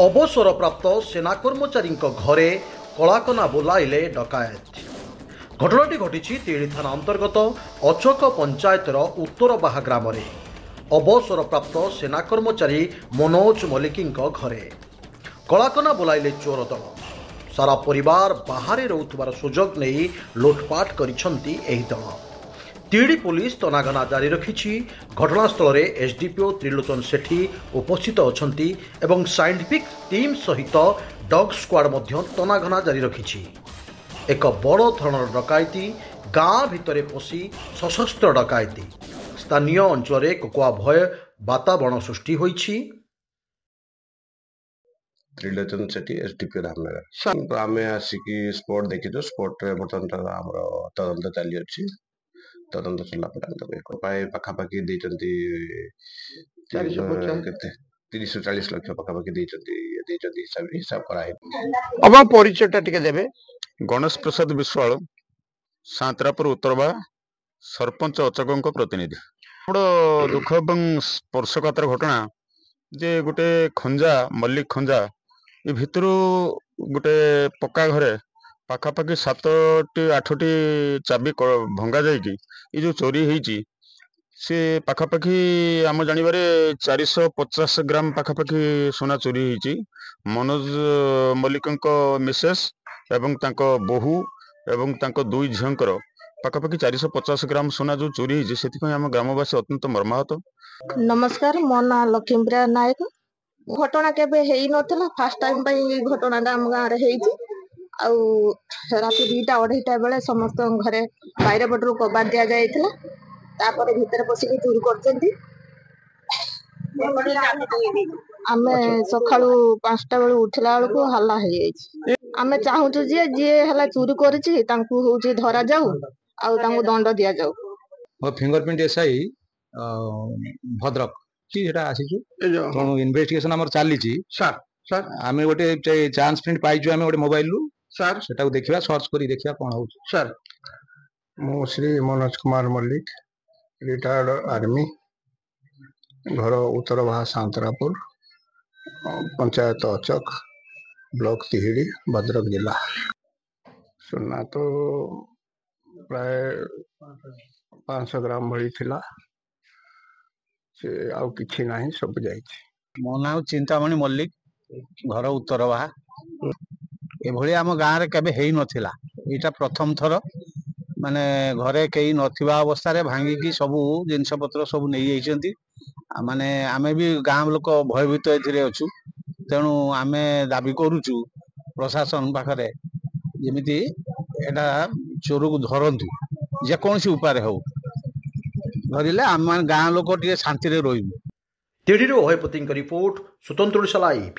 अवसरप्राप्त सेना कर्मचारी घरे कलाकना बोलाइले डकायत। घटनाटी घटी तीड़ी थाना अंतर्गत अचक पंचायतर उत्तर बाहा ग्राम अवसरप्राप्त सेना कर्मचारी मनोज मल्लिक घरे कलाकना बोलाइले चोर दल। सारा परिवार बाहर रोथबार सुजोग नहीं लुटपाट करिसेंती एही दल। तीड़ी पुलिस तनाघना जारी रखी। घटनास्थल में एसडीपीओ त्रिलोचन सेठी उपस्थित अछंती एवं साइंटिफिक टीम सहित डॉग स्क्वाड मध्य तनाघना जारी रखी। एक बड़ धरणर डकायती गाँ भितर पशि सशस्त्र डकायती स्थानीय अंचल में कोकोआ भय वातावरण सृष्टि होइछि। त्रिलोचन सेठी एसडीपीओ धामनगर आम आसिकी स्पॉट देखी स्पॉट बर्तमान आम तदंत चली अच्छी। तदंत चला पाखापाखि 30-40 लक्ष पाखापाखि हिसाब कर परिचय देवे। गणेश प्रसाद विश्वाल सांतरापुर उत्तरबा सरपंच अचक प्रतिनिधि। बड़ दुख और स्पर्शकातर घटना जे गोटे खंजा मल्लिक खंजा ये भितर गोटे पक्का घरे पाखापाखि 7-8टी चाबी भंगा जाइकी ये जो चोरी होईची से पाखापाखि आम जानिबारे 450 ग्राम पाखापाखि सोना चोरी होईची। मनोज मल्लिक मिसेस एवं तांको बोहू एवं तांको दुई झींकर पाखापाखि 450 ग्राम सोना जो चोरी होईची सेति आम ग्रामवासी अत्यंत मर्माहत। नमस्कार, मो ना लक्ष्मीप्रिया नायक। घटना केबे हेई नथिला, फर्स्ट टाइम पई घटनाटा आम गाँव रे हेईची। आउ राति 2टा-2:30 बेले समस्त घरे बाहर पटरू कबाड़ दिया जाइथिला। तापर भीतर पसिकी चोरी करचंती। आमे सखाळू 5टा बेले उठला बेलको हल्ला हे जाइछि। आमे चाहूछु जे हला चोरी करछि तांकू होउछि धरा जाऊ आउ तांकू दंड दिया जाऊ। मो फिंगरप्रिंट एसआई भद्रक की जेटा आसीछु तो इन्वेस्टिगेशन हमर चाली छी। सर आमे गोटे चांस प्रिंट पाइछु। आमे गोटे मोबाइल रु सर सेटा को देखिबा, सर्च करी देखिबा कोन होउछ। सर मो श्री मनोज कुमार मल्लिक, रिटायर्ड आर्मी, घर उत्तर बाहा सांतरापुर, पंचायत अचक, ब्लॉक तिहिड़ी, भद्रक जिला। सुना तो प्राय 500 ग्राम भरी थिला से आउ किछि नाही, सब जाइछि। मो नाम चिंतामणि मल्लिक, घर उत्तर बाहा। एभली आम गाँव रे केबे हेई नथिला। एटा प्रथम थर माने घरे कई नथिबा अवस्था रे भांगी सबू जिनस पत्र सब नहीं जाइछंती। माने आमे भी गाँव लोक भयभीत एथिरे अछु। तेणु आमे दाबी करूचु प्रशासन पाखरे जेमिति एटा चोर को धरंतु, जे कोनसी उपाय हो धरिले आम गाँव लोक टिके शांति रे रहिबु। टीडीरो अभयपति रिपोर्ट, स्वतंत्र लाइव।